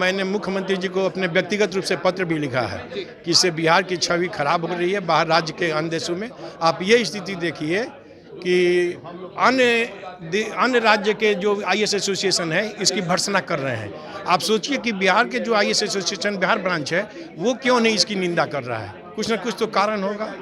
मैंने मुख्यमंत्री जी को अपने व्यक्तिगत रूप से पत्र भी लिखा है कि इससे बिहार की छवि खराब हो रही है बाहर राज्य के अन्य देशों में। आप ये स्थिति देखिए कि अन्य राज्य के जो आईएएस एसोसिएशन है इसकी भर्त्सना कर रहे हैं। आप सोचिए कि बिहार के जो आईएएस एसोसिएशन बिहार ब्रांच है वो क्यों नहीं इसकी निंदा कर रहा है। कुछ ना कुछ तो कारण होगा।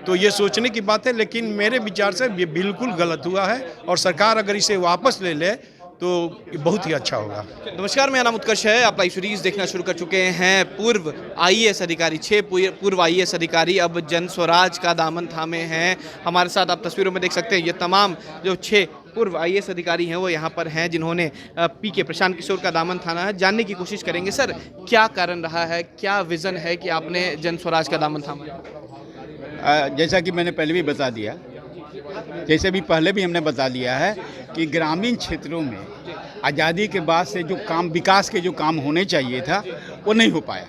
तो ये सोचने की बात है, लेकिन मेरे विचार से ये बिल्कुल गलत हुआ है और सरकार अगर इसे वापस ले ले तो बहुत ही अच्छा होगा। नमस्कार, मेरा नाम उत्कर्ष है। आप लाइव सीरीज़ देखना शुरू कर चुके हैं। पूर्व आईएएस अधिकारी, 6 पूर्व आईएएस अधिकारी अब जन स्वराज का दामन थामे हैं। हमारे साथ आप तस्वीरों में देख सकते हैं ये तमाम जो 6 पूर्व आईएएस अधिकारी हैं वो यहाँ पर हैं जिन्होंने पीके प्रशांत किशोर का दामन थाना है। जानने की कोशिश करेंगे सर क्या कारण रहा है, क्या विज़न है कि आपने जन स्वराज का दामन थामा। जैसा कि मैंने पहले भी बता दिया, जैसे भी पहले भी हमने बता दिया है कि ग्रामीण क्षेत्रों में आज़ादी के बाद से जो काम, विकास के जो काम होने चाहिए था वो नहीं हो पाया।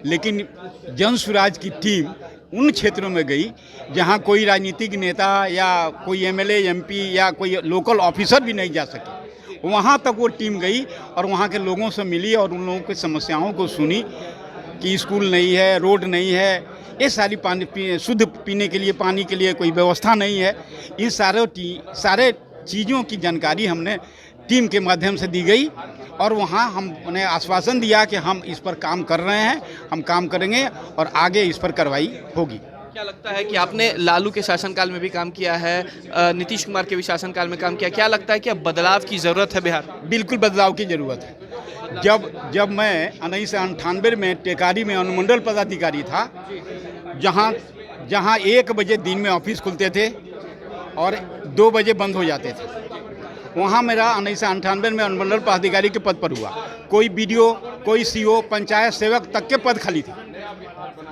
लेकिन जन स्वराज की टीम उन क्षेत्रों में गई जहां कोई राजनीतिक नेता या कोई एमएलए, एमपी या कोई लोकल ऑफिसर भी नहीं जा सके। वहां तक वो टीम गई और वहां के लोगों से मिली और उन लोगों की समस्याओं को सुनी कि स्कूल नहीं है, रोड नहीं है, ये सारी शुद्ध पीने के लिए पानी के लिए कोई व्यवस्था नहीं है। इन सारे चीज़ों की जानकारी हमने टीम के माध्यम से दी गई और वहाँ हमने आश्वासन दिया कि हम इस पर काम कर रहे हैं, हम काम करेंगे और आगे इस पर कार्रवाई होगी। क्या लगता है कि आपने लालू के शासनकाल में भी काम किया है, नीतीश कुमार के भी शासनकाल में काम किया, क्या लगता है कि अब बदलाव की ज़रूरत है बिहार? बिल्कुल बदलाव की ज़रूरत है। जब मैं 1998 में टेकारी में अनुमंडल पदाधिकारी था, जहाँ 1 बजे दिन में ऑफिस खुलते थे और 2 बजे बंद हो जाते थे, वहाँ मेरा 1998 में अनुमंडल पदाधिकारी के पद पर हुआ। कोई बीडीओ, कोई सीओ, पंचायत सेवक तक के पद खाली थे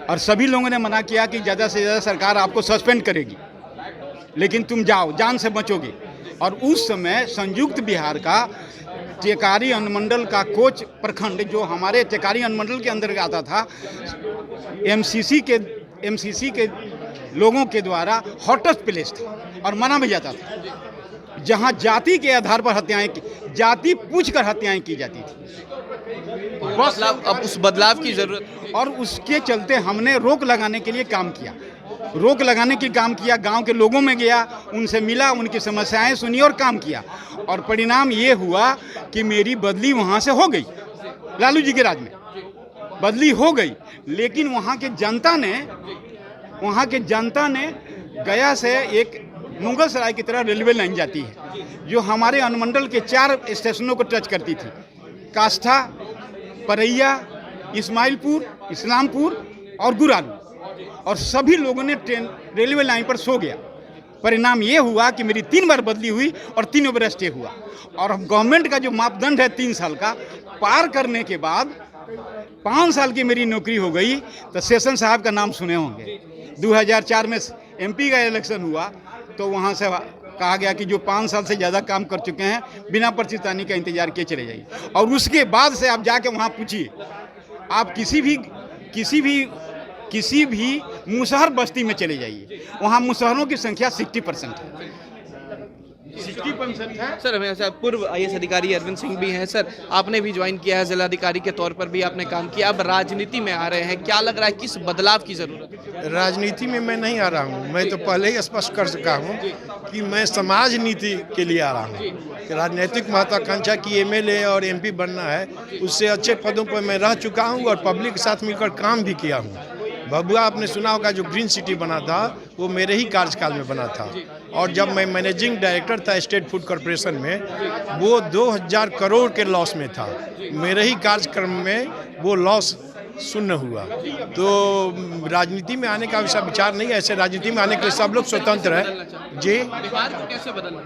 और सभी लोगों ने मना किया कि ज़्यादा से ज़्यादा सरकार आपको सस्पेंड करेगी, लेकिन तुम जाओ, जान से बचोगे। और उस समय संयुक्त बिहार का टेकारी अनुमंडल का कोच प्रखंड, जो हमारे टेकारी अनुमंडल के अंदर आता था, एमसीसी के लोगों के द्वारा हॉटेस्ट प्लेस था और माना भी जाता था, जहां जाति के आधार पर जाति पूछकर हत्याएं की जाती थी। बस अब उस बदलाव की जरूरत और उसके चलते हमने रोक लगाने के लिए काम किया। गांव के लोगों में गया, उनसे मिला, उनकी समस्याएं सुनी और काम किया। और परिणाम ये हुआ कि मेरी बदली वहां से हो गई। लालू जी के राज में बदली हो गई, लेकिन वहां के जनता ने गया से एक मुगल सराय की तरह रेलवे लाइन जाती है जो हमारे अनुमंडल के 4 स्टेशनों को टच करती थी, काष्ठा, परैया, इस्माइलपुर, इस्लामपुर और गुरारू। और सभी लोगों ने रेलवे लाइन पर सो गया। परिणाम ये हुआ कि मेरी 3 बार बदली हुई और 3 बार स्टे हुआ। और गवर्नमेंट का जो मापदंड है 3 साल का, पार करने के बाद 5 साल की मेरी नौकरी हो गई। तो सेशन साहब का नाम सुने होंगे, 2004 में एमपी का इलेक्शन हुआ तो वहाँ से कहा गया कि जो 5 साल से ज़्यादा काम कर चुके हैं बिना पर्चीतानी का इंतजार किए चले जाइए। और उसके बाद से आप जाके वहाँ पूछिए, आप किसी भी मुसहर बस्ती में चले जाइए, वहाँ मुसहरों की संख्या 60% है। 60% है। सर, हमें साथ पूर्व आईएएस अधिकारी अरविंद सिंह भी हैं। सर, आपने भी ज्वाइन किया है, जिलाधिकारी के तौर पर भी आपने काम किया, अब राजनीति में आ रहे हैं, क्या लग रहा है किस बदलाव की जरूरत है? राजनीति में मैं नहीं आ रहा हूँ। मैं तो पहले ही स्पष्ट कर चुका हूँ कि मैं समाज नीति के लिए आ रहा हूँ। राजनीतिक महत्वाकांक्षा की एमएलए और एमपी बनना है, उससे अच्छे पदों पर मैं रह चुका हूँ और पब्लिक के साथ मिलकर काम भी किया हूँ। भभुआ आपने सुना होगा, जो ग्रीन सिटी बना था वो मेरे ही कार्यकाल में बना था। और जब मैं मैनेजिंग डायरेक्टर था स्टेट फूड कॉरपोरेशन में, वो 2000 करोड़ के लॉस में था। मेरे ही कार्यक्रम में वो लॉस शून्य हुआ। तो राजनीति में आने का वैसा विचार नहीं है। ऐसे राजनीति में आने के लिए सब लोग स्वतंत्र है जी। बिहार को कैसे बदलना?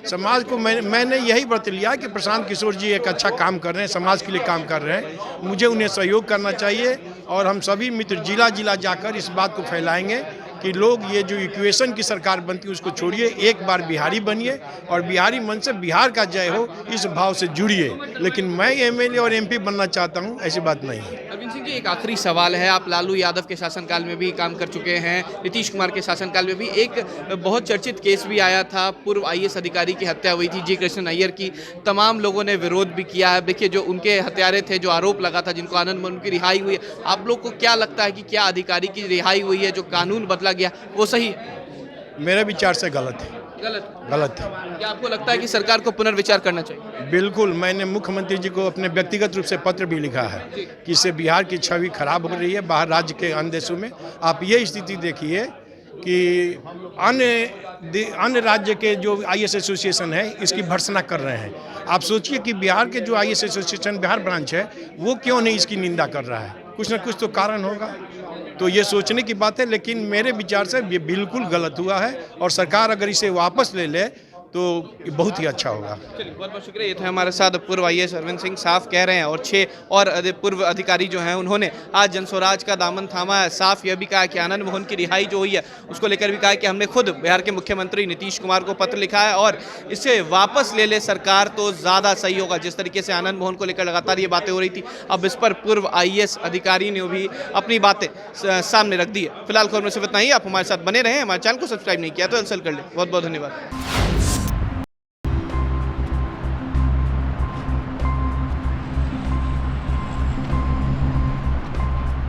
समाज को मैंने यही व्रत लिया कि प्रशांत किशोर जी एक अच्छा काम कर रहे हैं, समाज के लिए काम कर रहे हैं, मुझे उन्हें सहयोग करना चाहिए। और हम सभी मित्र जिला जिला जाकर इस बात को फैलाएंगे कि लोग ये जो इक्वेशन की सरकार बनती है उसको छोड़िए, एक बार बिहारी बनिए और बिहारी मन से बिहार का जय हो, इस भाव से जुड़िए। लेकिन मैं एमएलए और एमपी बनना चाहता हूँ, ऐसी बात नहीं है। अरविंद सिंह जी, एक आखिरी सवाल है। आप लालू यादव के शासनकाल में भी काम कर चुके हैं, नीतीश कुमार के शासनकाल में भी एक बहुत चर्चित केस भी आया था, पूर्व आईएएस अधिकारी की हत्या हुई थी जी कृष्ण अय्यर की। तमाम लोगों ने विरोध भी किया है। देखिए, जो उनके हत्यारे थे, जो आरोप लगा था, जिनको आनंद मोहन की रिहाई हुई है, आप लोग को क्या लगता है कि क्या अधिकारी की रिहाई हुई है, जो कानून बदला गया, वो सही है? मेरे विचार से गलत है, गलत है। क्या आपको लगता है कि सरकार को पुनर्विचार करना चाहिए? बिल्कुल, मैंने मुख्यमंत्री जी को अपने व्यक्तिगत रूप से पत्र भी लिखा है कि इससे बिहार की छवि खराब हो रही है बाहर राज्य के अन्य देशों में। आप ये स्थिति देखिए कि अन्य राज्य के जो आईएएस एसोसिएशन है इसकी भर्त्सना कर रहे हैं। आप सोचिए कि बिहार के जो आईएएस एसोसिएशन बिहार ब्रांच है वो क्यों नहीं इसकी निंदा कर रहा है? कुछ ना कुछ तो कारण होगा। तो ये सोचने की बात है, लेकिन मेरे विचार से ये बिल्कुल गलत हुआ है और सरकार अगर इसे वापस ले ले तो बहुत ही अच्छा होगा। चलिए, बहुत बहुत शुक्रिया। ये थे हमारे साथ पूर्व आईएएस अरविंद सिंह, साफ कह रहे हैं। और 6 और पूर्व अधिकारी जो हैं उन्होंने आज जनस्वराज का दामन थामा है। साफ यह भी कहा कि आनंद मोहन की रिहाई जो हुई है उसको लेकर भी कहा कि हमने खुद बिहार के मुख्यमंत्री नीतीश कुमार को पत्र लिखा है और इसे वापस ले ले सरकार तो ज़्यादा सही होगा। जिस तरीके से आनंद मोहन को लेकर लगातार ये बातें हो रही थी, अब इस पर पूर्व आईएएस अधिकारी ने भी अपनी बातें सामने रख दी है। फिलहाल खबर में सिर्फ इतना ही। आप हमारे साथ बने रहें, हमारे चैनल को सब्सक्राइब नहीं किया तो इंस्टॉल कर लें। बहुत बहुत धन्यवाद।